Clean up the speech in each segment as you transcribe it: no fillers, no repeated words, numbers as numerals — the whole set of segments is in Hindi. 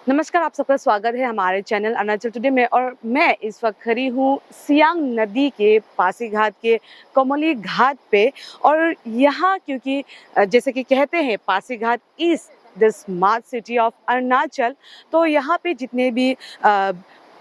नमस्कार, आप सबका स्वागत है हमारे चैनल अरुणाचल टुडे में। और मैं इस वक्त खड़ी हूँ सियांग नदी के पासीघाट के कोमोली घाट पे। और यहाँ क्योंकि जैसे कि कहते हैं Pasighat is the smart city of Arunachal, तो यहाँ पे जितने भी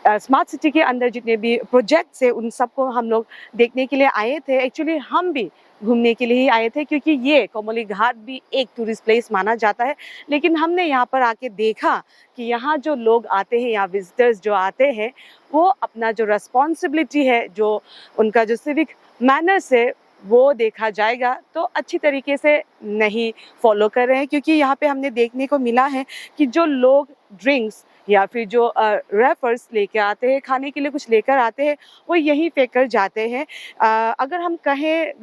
स्मार्ट सिटी के अंदर जितने भी प्रोजेक्ट्स है उन सबको हम लोग देखने के लिए आए थे। एक्चुअली हम भी घूमने के लिए ही आए थे क्योंकि ये कोमोली घाट भी एक टूरिस्ट प्लेस माना जाता है। लेकिन हमने यहाँ पर आके देखा कि यहाँ जो लोग आते हैं, यहाँ विजिटर्स जो आते हैं, वो अपना जो रिस्पॉन्सिबिलिटी है, जो उनका जो सिविक मैनर्स है, वो देखा जाएगा तो अच्छी तरीके से नहीं फॉलो कर रहे हैं। क्योंकि यहाँ पे हमने देखने को मिला है कि जो लोग ड्रिंक्स या फिर जो रेफर्स लेके आते हैं, खाने के लिए कुछ लेकर आते हैं, वो यहीं फेंक कर जाते हैं। अगर हम कहें,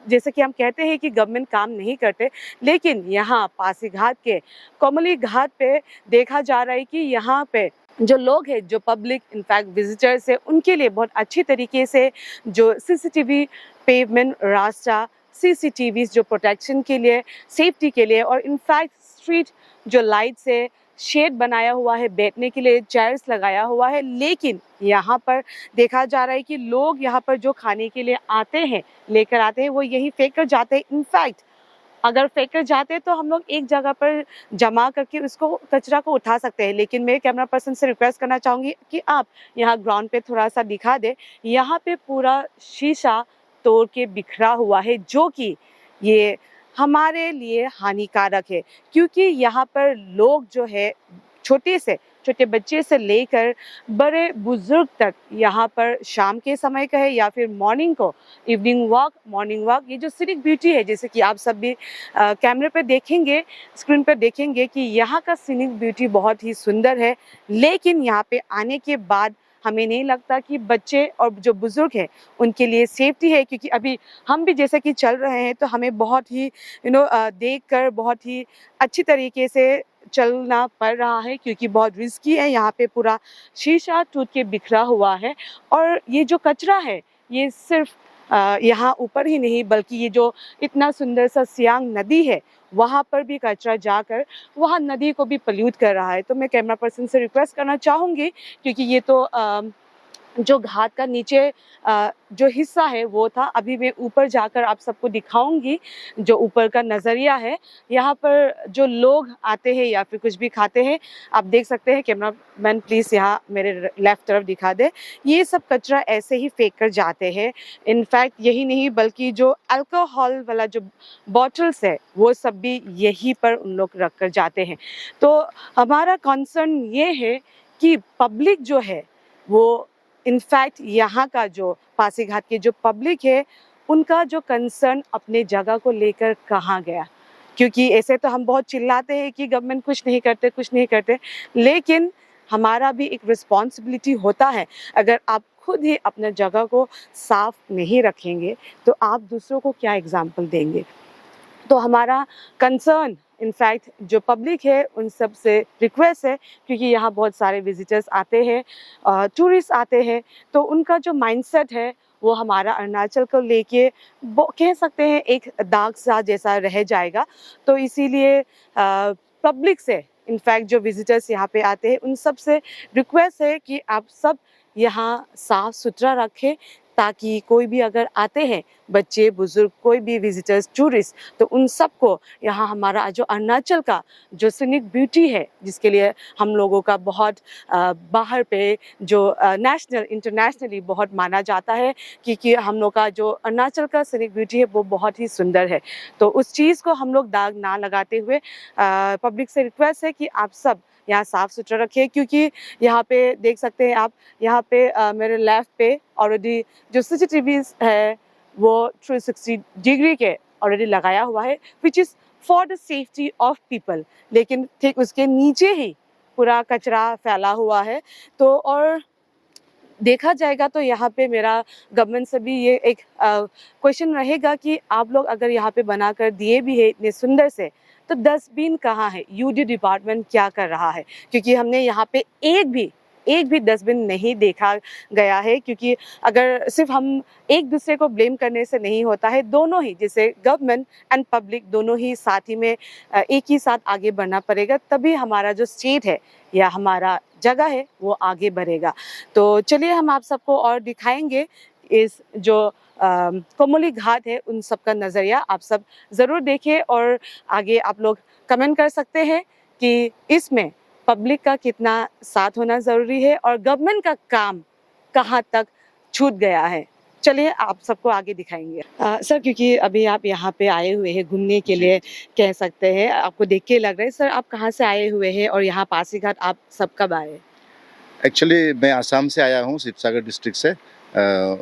जैसे कि हम कहते हैं कि गवर्नमेंट काम नहीं करते, लेकिन यहाँ पासीघाट के कोमोली घाट पे देखा जा रहा है कि यहाँ पे जो लोग हैं, जो पब्लिक इनफैक्ट विजिटर्स है, उनके लिए बहुत अच्छी तरीके से जो सीसीटीवी, पेवमेंट रास्ता, सीसीटीवी जो प्रोटेक्शन के लिए, सेफ्टी के लिए, और इनफैक्ट स्ट्रीट जो लाइट्स है, शेड बनाया हुआ है, बैठने के लिए चेयर्स लगाया हुआ है। लेकिन यहाँ पर देखा जा रहा है कि लोग यहाँ पर जो खाने के लिए आते हैं, लेकर आते हैं, वो यही फेंक कर जाते हैं। इनफैक्ट अगर फेंक कर जाते हैं तो हम लोग एक जगह पर जमा करके उसको, कचरा को उठा सकते हैं। लेकिन मैं कैमरा पर्सन से रिक्वेस्ट करना चाहूँगी कि आप यहाँ ग्राउंड पे थोड़ा सा दिखा दें। यहाँ पे पूरा शीशा तोड़ के बिखरा हुआ है, जो कि ये हमारे लिए हानिकारक है। क्योंकि यहाँ पर लोग जो है, छोटे बच्चे से लेकर बड़े बुजुर्ग तक, यहाँ पर शाम के समय का है या फिर मॉर्निंग को इवनिंग वॉक, मॉर्निंग वॉक, ये जो सीनिक ब्यूटी है, जैसे कि आप सब भी कैमरे पे देखेंगे, स्क्रीन पर देखेंगे कि यहाँ का सीनिक ब्यूटी बहुत ही सुंदर है। लेकिन यहाँ पे आने के बाद हमें नहीं लगता कि बच्चे और जो बुजुर्ग हैं उनके लिए सेफ्टी है। क्योंकि अभी हम भी जैसे कि चल रहे हैं तो हमें बहुत ही देख कर बहुत ही अच्छी तरीके से चलना पड़ रहा है, क्योंकि बहुत रिस्की है। यहाँ पे पूरा शीशा टूट के बिखरा हुआ है। और ये जो कचरा है, ये सिर्फ यहाँ ऊपर ही नहीं, बल्कि ये जो इतना सुंदर सा सियांग नदी है, वहाँ पर भी कचरा जाकर वहाँ नदी को भी पल्यूट कर रहा है। तो मैं कैमरा पर्सन से रिक्वेस्ट करना चाहूँगी, क्योंकि ये तो जो घाट का नीचे जो हिस्सा है वो था। अभी मैं ऊपर जाकर आप सबको दिखाऊंगी जो ऊपर का नज़रिया है। यहाँ पर जो लोग आते हैं या फिर कुछ भी खाते हैं, आप देख सकते हैं। कैमरामैन प्लीज़ यहाँ मेरे लेफ़्ट तरफ दिखा दे। ये सब कचरा ऐसे ही फेंक कर जाते हैं। इनफैक्ट यही नहीं, बल्कि जो अल्कोहल वाला जो बॉटल्स है, वो सब भी यहीं पर उन लोग रख कर जाते हैं। तो हमारा कंसर्न ये है कि पब्लिक जो है वो, इनफैक्ट यहाँ का जो पासीघाट की जो पब्लिक है, उनका जो कंसर्न अपने जगह को लेकर कहाँ गया। क्योंकि ऐसे तो हम बहुत चिल्लाते हैं कि गवर्नमेंट कुछ नहीं करते, कुछ नहीं करते, लेकिन हमारा भी एक रिस्पॉन्सिबिलिटी होता है। अगर आप खुद ही अपने जगह को साफ नहीं रखेंगे तो आप दूसरों को क्या एग्जाम्पल देंगे। तो हमारा कंसर्न, इनफैक्ट जो पब्लिक है उन सब से रिक्वेस्ट है, क्योंकि यहाँ बहुत सारे विजिटर्स आते हैं, टूरिस्ट आते हैं, तो उनका जो माइंडसेट है वो हमारा अरुणाचल को लेके कह सकते हैं एक दाग सा जैसा रह जाएगा। तो इसीलिए पब्लिक से, इनफैक्ट जो विजिटर्स यहाँ पे आते हैं, उन सब से रिक्वेस्ट है कि आप सब यहाँ साफ सुथरा रखें, ताकि कोई भी अगर आते हैं, बच्चे बुजुर्ग, कोई भी विजिटर्स, टूरिस्ट, तो उन सबको यहाँ हमारा जो अरुणाचल का जो सीनिक ब्यूटी है, जिसके लिए हम लोगों का बहुत बाहर पे जो नेशनल इंटरनेशनली बहुत माना जाता है कि हम लोग का जो अरुणाचल का सीनिक ब्यूटी है वो बहुत ही सुंदर है। तो उस चीज़ को हम लोग दाग ना लगाते हुए पब्लिक से रिक्वेस्ट है कि आप सब यहाँ साफ़ सुथरा रखें। क्योंकि यहाँ पे देख सकते हैं आप, यहाँ पे मेरे लेफ़्ट पे ऑलरेडी जो सीसीटीवीज़ है वो 360 डिग्री के ऑलरेडी लगाया हुआ है, which is for the safety of people. लेकिन ठीक उसके नीचे ही पूरा कचरा फैला हुआ है। तो और देखा जाएगा तो यहाँ पे मेरा गवर्नमेंट से भी ये एक क्वेश्चन रहेगा कि आप लोग अगर यहाँ पे बना कर दिए भी है इतने सुंदर से, तो डस्टबिन कहाँ है, यूडी डिपार्टमेंट क्या कर रहा है। क्योंकि हमने यहाँ पे एक भी एक भी डस्टबिन नहीं देखा गया है, क्योंकि अगर सिर्फ हम एक दूसरे को ब्लेम करने से नहीं होता है, दोनों ही जैसे गवर्नमेंट एंड पब्लिक दोनों ही साथ ही में एक ही साथ आगे बढ़ना पड़ेगा, तभी हमारा जो स्टेट है या हमारा जगह है वो आगे बढ़ेगा। तो चलिए हम आप सबको और दिखाएंगे इस जो कोमोली घाट है उन सब का नज़रिया आप सब ज़रूर देखिए, और आगे आप लोग कमेंट कर सकते हैं कि इसमें पब्लिक का कितना साथ होना ज़रूरी है और गवर्नमेंट का काम कहाँ तक छूट गया है। चलिए आप सबको आगे दिखाएंगे। सर, क्योंकि अभी आप यहाँ पे आए हुए हैं घूमने के लिए, कह सकते हैं आपको देख के लग रहा है। सर, आप कहाँ से आए हुए हैं और यहाँ पासीघाट आप सब कब आए? एक्चुअली मैं आसाम से आया हूँ, शिवसागर डिस्ट्रिक्ट से।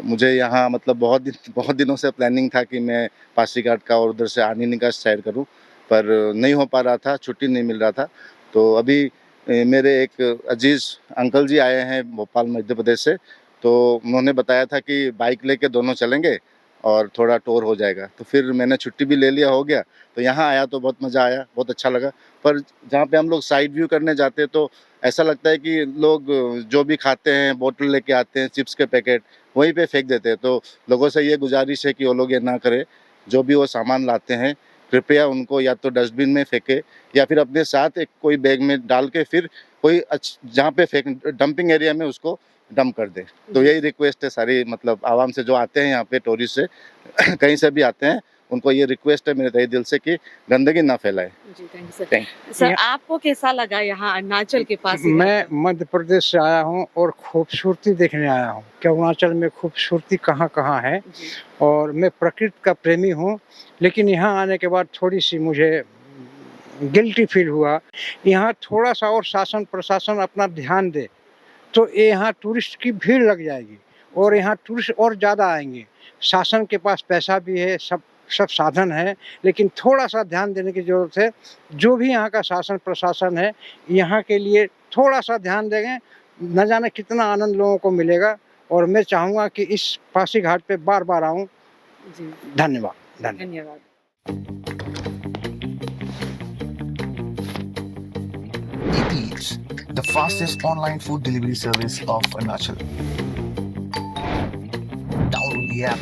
मुझे यहाँ मतलब बहुत दिनों से प्लानिंग था कि मैं पासीघाट का और उधर से आनीनी का सैर करूँ, पर नहीं हो पा रहा था, छुट्टी नहीं मिल रहा था। तो अभी मेरे एक अजीज़ अंकल जी आए हैं भोपाल मध्य प्रदेश से, तो उन्होंने बताया था कि बाइक लेके दोनों चलेंगे और थोड़ा टूर हो जाएगा। तो फिर मैंने छुट्टी भी ले लिया, हो गया, तो यहाँ आया तो बहुत मज़ा आया, बहुत अच्छा लगा। पर जहाँ पे हम लोग साइड व्यू करने जाते हैं तो ऐसा लगता है कि लोग जो भी खाते हैं, बोतल लेके आते हैं, चिप्स के पैकेट वहीं पे फेंक देते हैं। तो लोगों से ये गुजारिश है कि वो लोग ये ना करें, जो भी वो सामान लाते हैं कृपया उनको या तो डस्टबिन में फेंके या फिर अपने साथ एक कोई बैग में डाल के फिर कोई जहाँ पे फेंक डंपिंग एरिया में उसको डंप कर दे। तो यही रिक्वेस्ट है सारी मतलब आवाम से जो आते हैं यहाँ पे टूरिस्ट से कहीं से भी आते हैं, उनको ये रिक्वेस्ट है मेरे तहे दिल से कि गंदगी ना फैलाए। जी, थैंक यू सर। सर, आपको कैसा लगा यहाँ अरुणाचल के पास? मैं मध्य प्रदेश से आया हूँ और खूबसूरती देखने आया हूँ कि अरुणाचल में खूबसूरती कहाँ कहाँ है। और मैं प्रकृति का प्रेमी हूँ, लेकिन यहाँ आने के बाद थोड़ी सी मुझे गिल्टी फील हुआ। यहाँ थोड़ा सा और शासन प्रशासन अपना ध्यान दे तो यहाँ टूरिस्ट की भीड़ लग जाएगी और यहाँ टूरिस्ट और ज़्यादा आएंगे। शासन के पास पैसा भी है, सब साधन है, लेकिन थोड़ा सा ध्यान देने की ज़रूरत है। जो भी यहाँ का शासन प्रशासन है यहाँ के लिए थोड़ा सा ध्यान देंगे, न जाने कितना आनंद लोगों को मिलेगा। और मैं चाहूँगा कि इस पासीघाट पे बार बार आऊँ। धन्यवाद। धन्यवाद। Eats, the fastest online food delivery service of Arunachal. Download the app